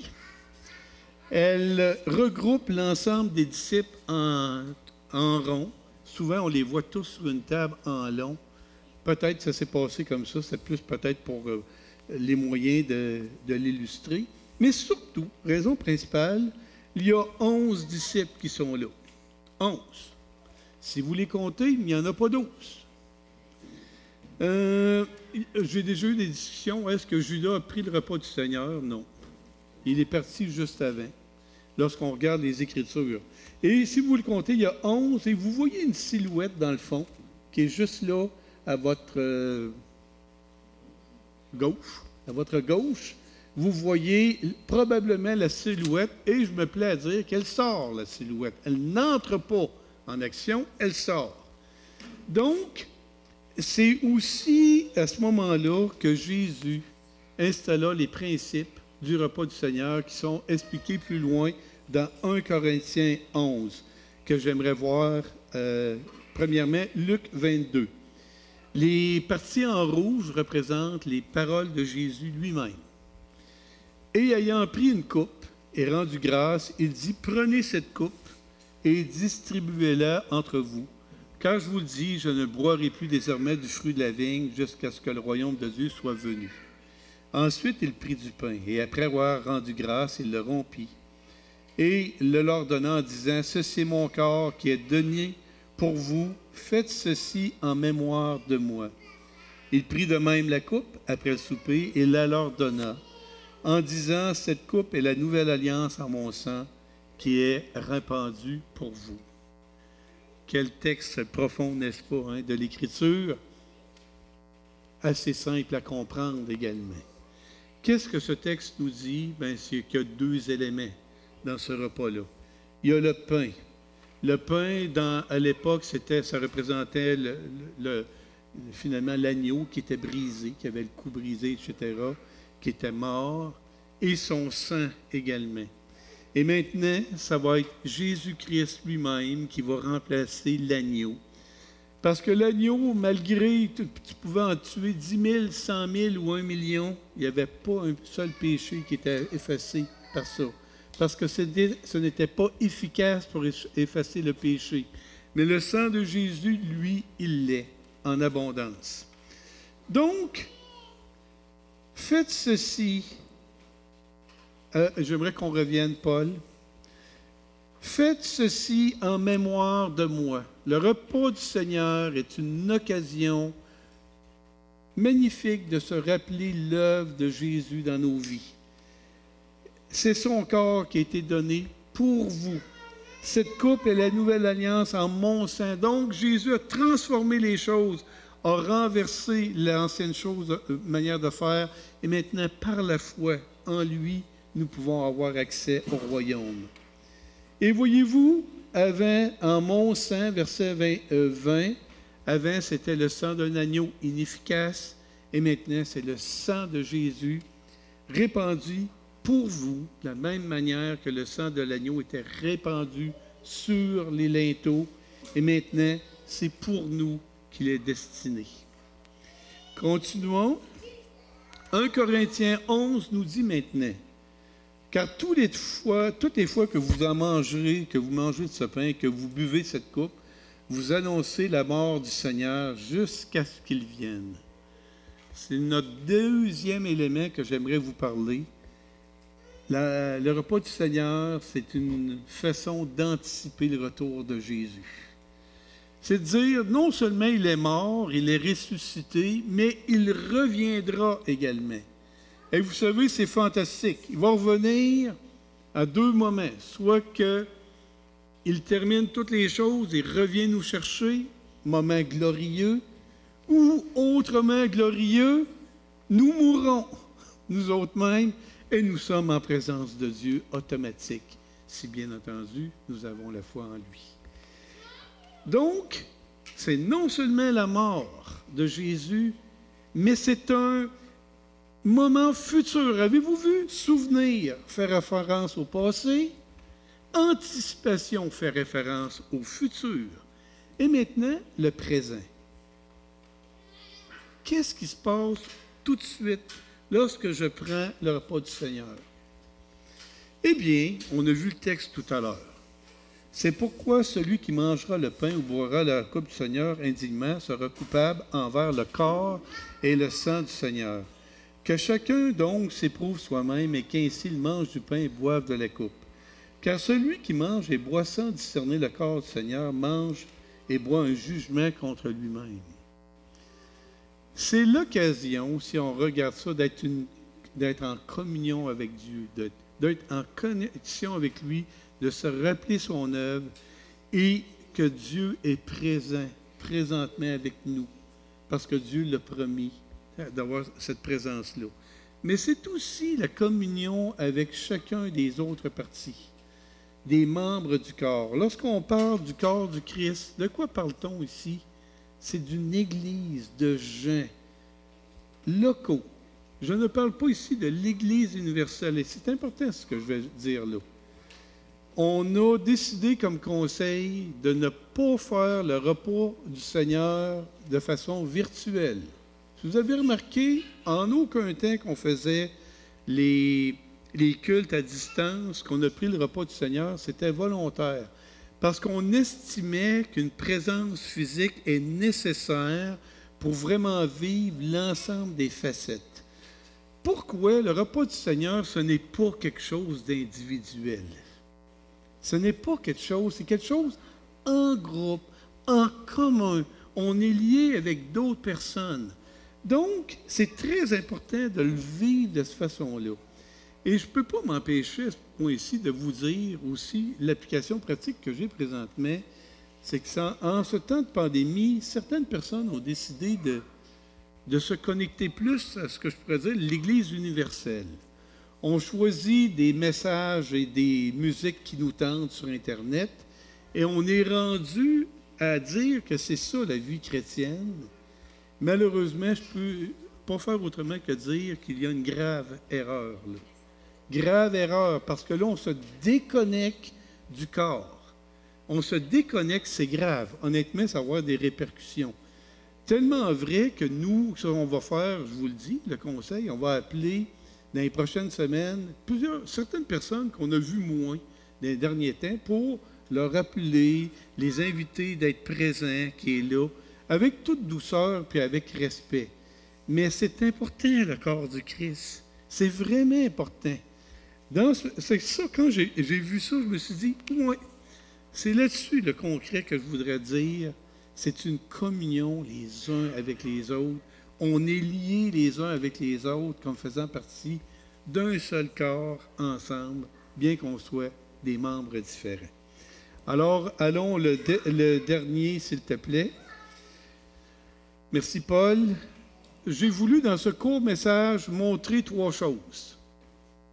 Elle regroupe l'ensemble des disciples en rond. Souvent, on les voit tous sur une table en long. Peut-être que ça s'est passé comme ça, c'est plus peut-être pour les moyens de l'illustrer. Mais surtout, raison principale, il y a 11 disciples qui sont là. 11. Si vous les comptez, il n'y en a pas 12. J'ai déjà eu des discussions. Est-ce que Judas a pris le repas du Seigneur? Non. Il est parti juste avant, lorsqu'on regarde les Écritures. Et si vous le comptez, il y a 11, et vous voyez une silhouette dans le fond, qui est juste là, à votre gauche. À votre gauche, vous voyez probablement la silhouette, et je me plais à dire qu'elle sort, la silhouette. Elle n'entre pas en action, elle sort. Donc, c'est aussi à ce moment-là que Jésus installa les principes du repas du Seigneur qui sont expliqués plus loin dans 1 Corinthiens 11, que j'aimerais voir premièrement, Luc 22. Les parties en rouge représentent les paroles de Jésus lui-même. Et ayant pris une coupe et rendu grâce, il dit, « Prenez cette coupe et distribuez-la entre vous. Car je vous le dis, je ne boirai plus désormais du fruit de la vigne jusqu'à ce que le royaume de Dieu soit venu. » Ensuite, il prit du pain, et après avoir rendu grâce, il le rompit. Et le leur donna en disant, « Ceci est mon corps qui est donné pour vous, faites ceci en mémoire de moi. » Il prit de même la coupe après le souper, et la leur donna, en disant, « Cette coupe est la nouvelle alliance en mon sang, qui est répandue pour vous. » Quel texte profond, n'est-ce pas, hein, de l'Écriture, assez simple à comprendre également. Qu'est-ce que ce texte nous dit? Bien, c'est qu'il y a 2 éléments dans ce repas-là. Il y a le pain. Le pain, à l'époque, ça représentait finalement l'agneau qui était brisé, qui avait le cou brisé, etc., qui était mort, et son sang également. Et maintenant, ça va être Jésus-Christ lui-même qui va remplacer l'agneau. Parce que l'agneau, malgré tu pouvais en tuer 10 000, 100 000 ou 1 million, il n'y avait pas un seul péché qui était effacé par ça. Parce que ce n'était pas efficace pour effacer le péché. Mais le sang de Jésus, lui, il l'est en abondance. Donc, faites ceci. J'aimerais qu'on revienne, Paul. Faites ceci en mémoire de moi. Le repas du Seigneur est une occasion magnifique de se rappeler l'œuvre de Jésus dans nos vies. C'est son corps qui a été donné pour vous. Cette coupe est la nouvelle alliance en mon sein. Donc, Jésus a transformé les choses, a renversé l'ancienne chose, manière de faire, et maintenant, par la foi en lui, nous pouvons avoir accès au royaume. Et voyez-vous, avant, en mon sang, verset 20, avant, c'était le sang d'un agneau inefficace, et maintenant, c'est le sang de Jésus répandu pour vous, de la même manière que le sang de l'agneau était répandu sur les linteaux, et maintenant, c'est pour nous qu'il est destiné. Continuons. 1 Corinthiens 11 nous dit maintenant, car toutes les fois que vous en mangerez, que vous mangez de ce pain, que vous buvez cette coupe, vous annoncez la mort du Seigneur jusqu'à ce qu'il vienne. C'est notre deuxième élément que j'aimerais vous parler. Le repas du Seigneur, c'est une façon d'anticiper le retour de Jésus. C'est de dire, non seulement il est mort, il est ressuscité, mais il reviendra également. Et vous savez, c'est fantastique. Il va revenir à deux moments. Soit qu'il termine toutes les choses et revient nous chercher, moment glorieux, ou autrement glorieux, nous mourrons, nous autres mêmes, et nous sommes en présence de Dieu automatique, si bien entendu, nous avons la foi en lui. Donc, c'est non seulement la mort de Jésus, mais c'est un moment futur. Avez-vous vu? Souvenir fait référence au passé, anticipation fait référence au futur, et maintenant, le présent. Qu'est-ce qui se passe tout de suite lorsque je prends le repas du Seigneur? Eh bien, on a vu le texte tout à l'heure. C'est pourquoi celui qui mangera le pain ou boira la coupe du Seigneur indignement sera coupable envers le corps et le sang du Seigneur. Que chacun donc s'éprouve soi-même et qu'ainsi il mange du pain et boive de la coupe. Car celui qui mange et boit sans discerner le corps du Seigneur mange et boit un jugement contre lui-même. C'est l'occasion, si on regarde ça, d'être en communion avec Dieu, d'être en connexion avec lui, de se rappeler son œuvre et que Dieu est présent, présentement avec nous, parce que Dieu l'a promis d'avoir cette présence-là. Mais c'est aussi la communion avec chacun des autres parties, des membres du corps. Lorsqu'on parle du corps du Christ, de quoi parle-t-on ici? C'est d'une église de gens locaux. Je ne parle pas ici de l'Église universelle, et c'est important ce que je vais dire là. On a décidé comme conseil de ne pas faire le repas du Seigneur de façon virtuelle. Si vous avez remarqué, en aucun temps qu'on faisait les cultes à distance, qu'on a pris le repas du Seigneur, c'était volontaire. Parce qu'on estimait qu'une présence physique est nécessaire pour vraiment vivre l'ensemble des facettes. Pourquoi le repas du Seigneur, ce n'est pas quelque chose d'individuel? Ce n'est pas quelque chose, c'est quelque chose en groupe, en commun. On est lié avec d'autres personnes. Donc, c'est très important de le vivre de cette façon-là. Et je ne peux pas m'empêcher à ce point-ci de vous dire aussi l'application pratique que j'ai présentement, c'est qu'en ce temps de pandémie, certaines personnes ont décidé de se connecter plus à ce que je pourrais dire l'Église universelle. On choisit des messages et des musiques qui nous tentent sur Internet et on est rendu à dire que c'est ça la vie chrétienne. Malheureusement, je ne peux pas faire autrement que dire qu'il y a une grave erreur, là. Grave erreur, parce que là, on se déconnecte du corps. On se déconnecte, c'est grave. Honnêtement, ça va avoir des répercussions. Tellement vrai que nous, ce qu'on va faire, je vous le dis, le conseil, on va appeler dans les prochaines semaines certaines personnes qu'on a vues moins dans les derniers temps pour leur rappeler, les inviter d'être présents, qui est là, avec toute douceur puis avec respect. Mais c'est important, le corps du Christ. C'est vraiment important. C'est ça, quand j'ai vu ça, je me suis dit, ouais, c'est là-dessus le concret que je voudrais dire. C'est une communion les uns avec les autres. On est liés les uns avec les autres comme faisant partie d'un seul corps ensemble, bien qu'on soit des membres différents. Alors, allons le dernier, s'il te plaît. Merci, Paul. J'ai voulu, dans ce court message, montrer 3 choses.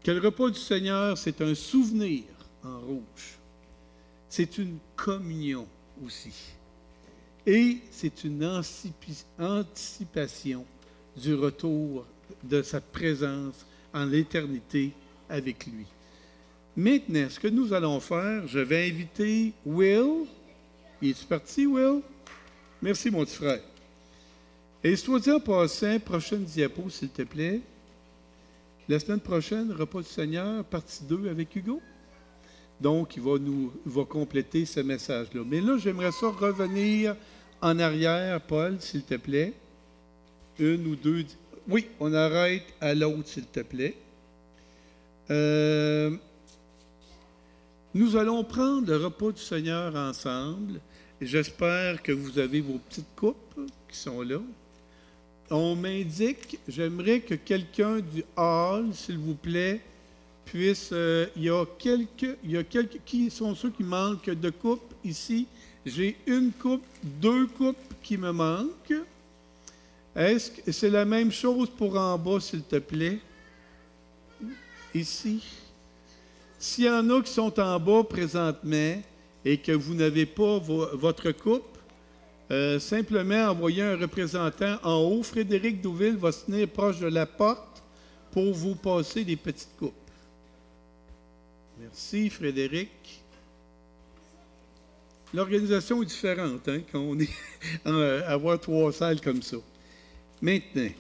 Que le repas du Seigneur, c'est un souvenir en rouge. C'est une communion aussi. Et c'est une anticipation du retour de sa présence en l'éternité avec lui. Maintenant, ce que nous allons faire, je vais inviter Will. Es-tu parti, Will? Merci, mon petit frère. Et soit dit en passant, prochaine diapo, s'il te plaît. La semaine prochaine, repas du Seigneur, partie 2 avec Hugo. Donc, il va compléter ce message-là. Mais là, j'aimerais ça revenir en arrière, Paul, s'il te plaît. 1 ou 2. Oui, on arrête à l'autre, s'il te plaît. Nous allons prendre le repas du Seigneur ensemble. J'espère que vous avez vos petites coupes qui sont là. On m'indique, j'aimerais que quelqu'un du hall, s'il vous plaît, puisse... il y a quelques... Qui sont ceux qui manquent de coupes ici? J'ai une coupe, 2 coupes qui me manquent. Est-ce que c'est la même chose pour en bas, s'il te plaît? Ici. S'il y en a qui sont en bas présentement et que vous n'avez pas votre coupe, simplement envoyer un représentant en haut. Frédéric Douville va se tenir proche de la porte pour vous passer des petites coupes. Merci, Frédéric. L'organisation est différente, hein, quand on est à avoir 3 salles comme ça. Maintenant,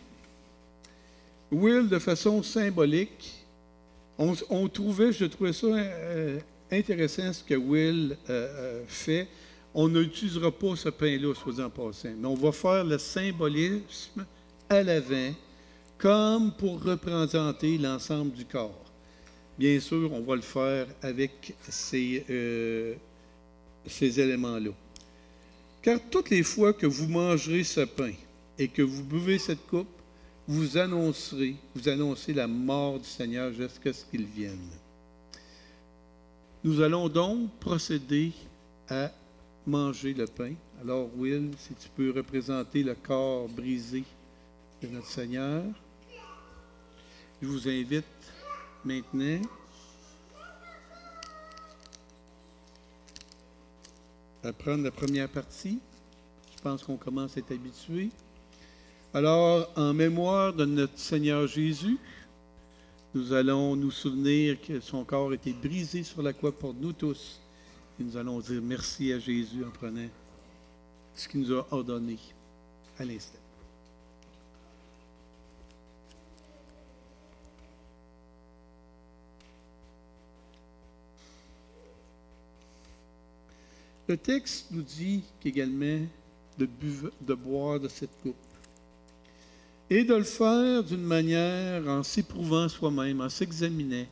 Will, de façon symbolique, je trouvais ça intéressant ce que Will fait. On n'utilisera pas ce pain-là, soit en passant, mais on va faire le symbolisme à l'avant, comme pour représenter l'ensemble du corps. Bien sûr, on va le faire avec ces éléments-là. Car toutes les fois que vous mangerez ce pain et que vous buvez cette coupe, vous annoncez la mort du Seigneur jusqu'à ce qu'il vienne. Nous allons donc procéder à manger le pain. Alors, Will, si tu peux représenter le corps brisé de notre Seigneur. Je vous invite maintenant à prendre la première partie. Je pense qu'on commence à être habitué. Alors, en mémoire de notre Seigneur Jésus, nous allons nous souvenir que son corps a été brisé sur la croix pour nous tous. Et nous allons dire merci à Jésus en prenant ce qu'il nous a ordonné à l'instant. Le texte nous dit qu'également de boire de cette coupe et de le faire d'une manière en s'éprouvant soi-même, en s'examinant.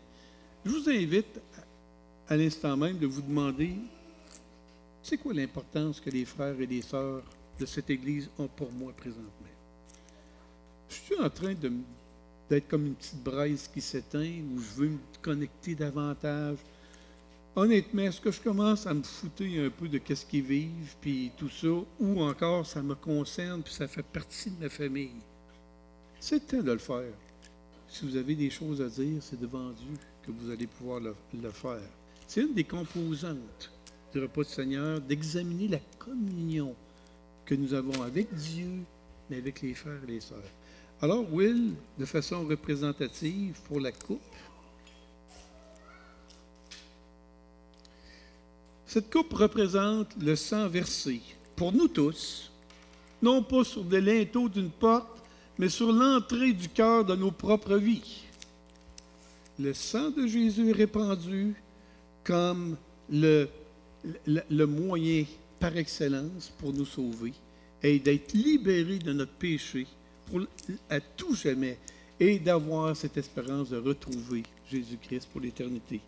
Je vous invite à l'instant même de vous demander c'est quoi l'importance que les frères et les sœurs de cette Église ont pour moi présentement. Je suis en train d'être comme une petite braise qui s'éteint où je veux me connecter davantage. Honnêtement, est-ce que je commence à me foutre un peu de qu'est-ce qu'ils vivent, puis tout ça, ou encore ça me concerne, puis ça fait partie de ma famille? C'est le temps de le faire. Si vous avez des choses à dire, c'est devant Dieu que vous allez pouvoir le faire. C'est une des composantes du repas du Seigneur, d'examiner la communion que nous avons avec Dieu, mais avec les frères et les sœurs. Alors, Will, de façon représentative pour la coupe. Cette coupe représente le sang versé pour nous tous, non pas sur des linteaux d'une porte, mais sur l'entrée du cœur de nos propres vies. Le sang de Jésus est répandu comme le moyen par excellence pour nous sauver et d'être libérés de notre péché à tout jamais et d'avoir cette espérance de retrouver Jésus-Christ pour l'éternité.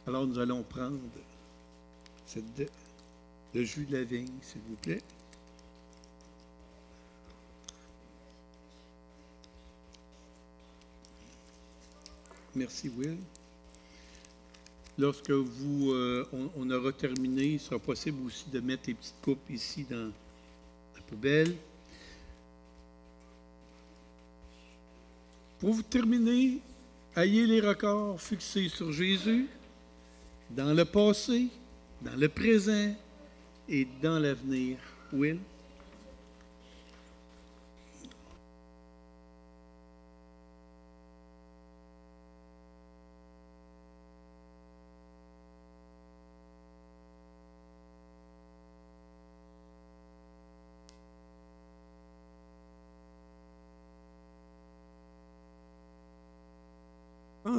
Alors nous allons prendre le jus de la vigne, s'il vous plaît. Merci, Will. Lorsque on aura terminé, il sera possible aussi de mettre les petites coupes ici dans la poubelle. Pour vous terminer, ayez les regards fixés sur Jésus, dans le passé, dans le présent et dans l'avenir. Will?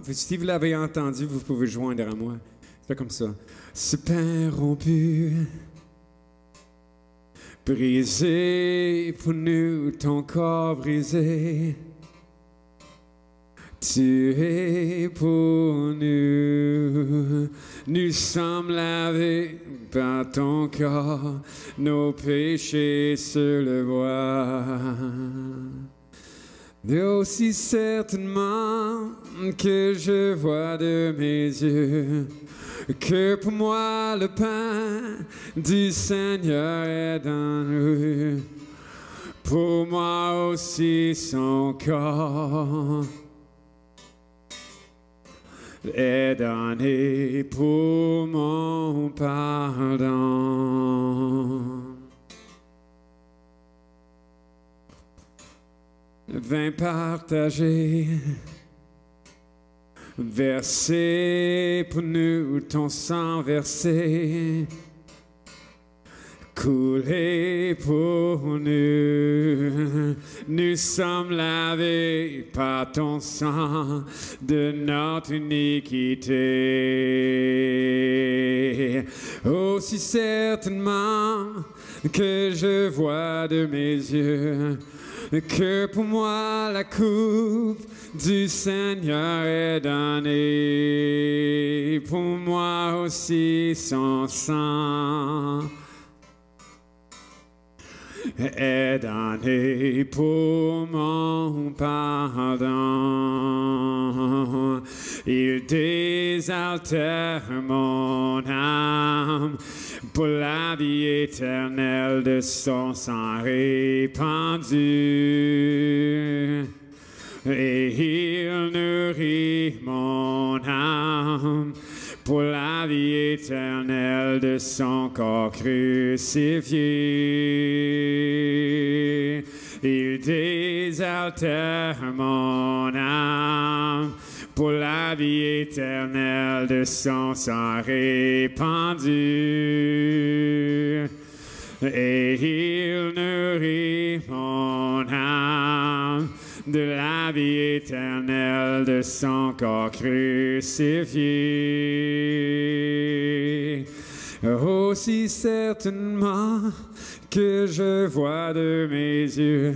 Puis si vous l'avez entendu, vous pouvez joindre à moi. C'est comme ça. Ce pain rompu, brisé pour nous, ton corps brisé, tué pour nous. Nous sommes lavés par ton corps, nos péchés sur le bois. Mais aussi certainement que je vois de mes yeux que pour moi le pain du Seigneur est dans nous. Pour moi aussi son corps est donné pour mon pardon. Vin partagé, versé pour nous, ton sang versé, coulé pour nous. Nous sommes lavés par ton sang de notre iniquité. Aussi certainement que je vois de mes yeux que pour moi la coupe du Seigneur est donnée, pour moi aussi son sang est donné pour mon pardon. Il désaltère mon âme pour la vie éternelle de son sang répandu. Et il nourrit mon âme pour la vie éternelle de son corps crucifié. Il désaltère mon âme pour la vie éternelle de son sang répandu. Et il nourrit mon âme de la vie éternelle de son corps crucifié. Aussi certainement que je vois de mes yeux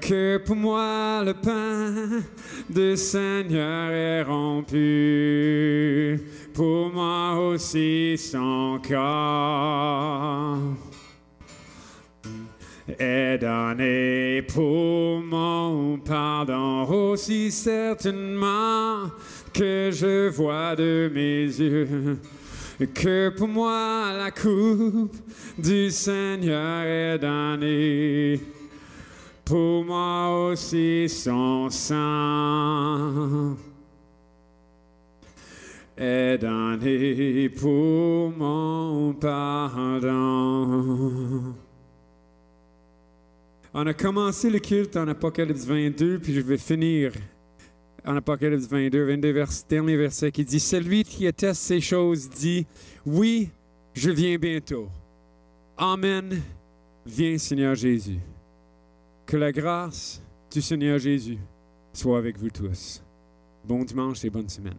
que pour moi le pain du Seigneur est rompu, pour moi aussi son corps est donné pour mon pardon. Aussi certainement que je vois de mes yeux que pour moi la coupe du Seigneur est donnée, pour moi aussi son sang est donné pour mon pardon. On a commencé le culte en Apocalypse 22, puis je vais finir en Apocalypse 22 dernier verset qui dit « Celui qui atteste ces choses dit, oui, je viens bientôt. Amen. Viens, Seigneur Jésus. » Que la grâce du Seigneur Jésus soit avec vous tous. Bon dimanche et bonne semaine.